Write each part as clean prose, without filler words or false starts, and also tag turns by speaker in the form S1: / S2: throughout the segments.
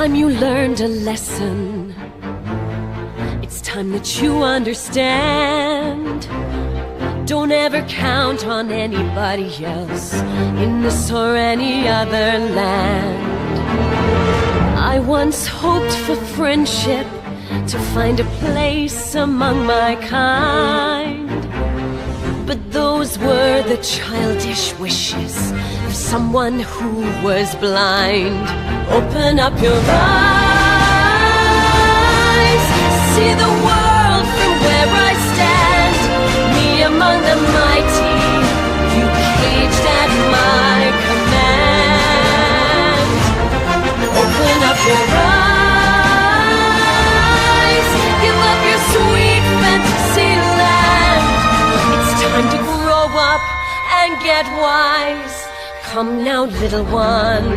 S1: time you learned a lesson. It's time that you understand. Don't ever count on anybody else in this or any other land. I once hoped for friendship, to find a place among my kind. But those were the childish wishes of someone who was blind. Open up your eyes, see the world from where I stand. Me among the mighty, you caged at my command. Open up your eyes, give up your sweet fantasy land. It's time to grow up and get wise. Come now, little one,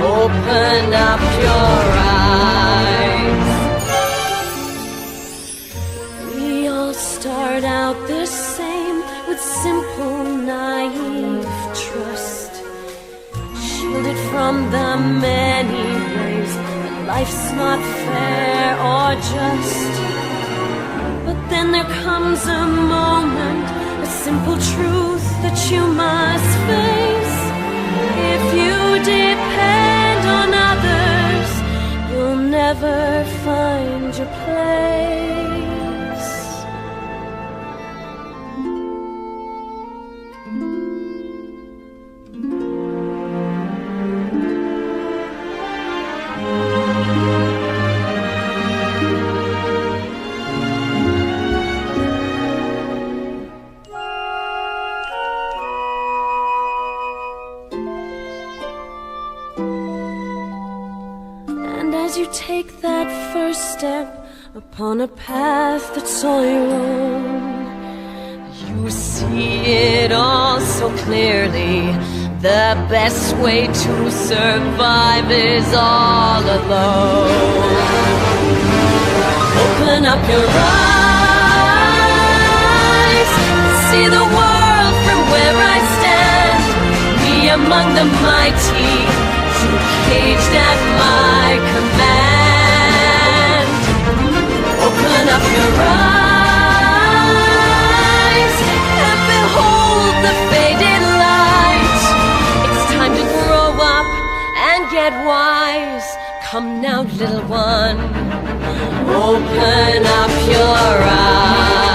S1: open up your eyes. We all start out the same, with simple, naive trust, shielded from the many ways that life's not fair or just. But then there comes a moment, a simple truth that you must face. If you depend on others, you'll never find your place. As you take that first step upon a path that's all your own, you see it all so clearly. The best way to survive is all alone. Open up your eyes, see the world from where I stand. Me among the mighty, you caged at my command. Open up your eyes and behold the faded light. It's time to grow up and get wise. Come now, little one, open up your eyes.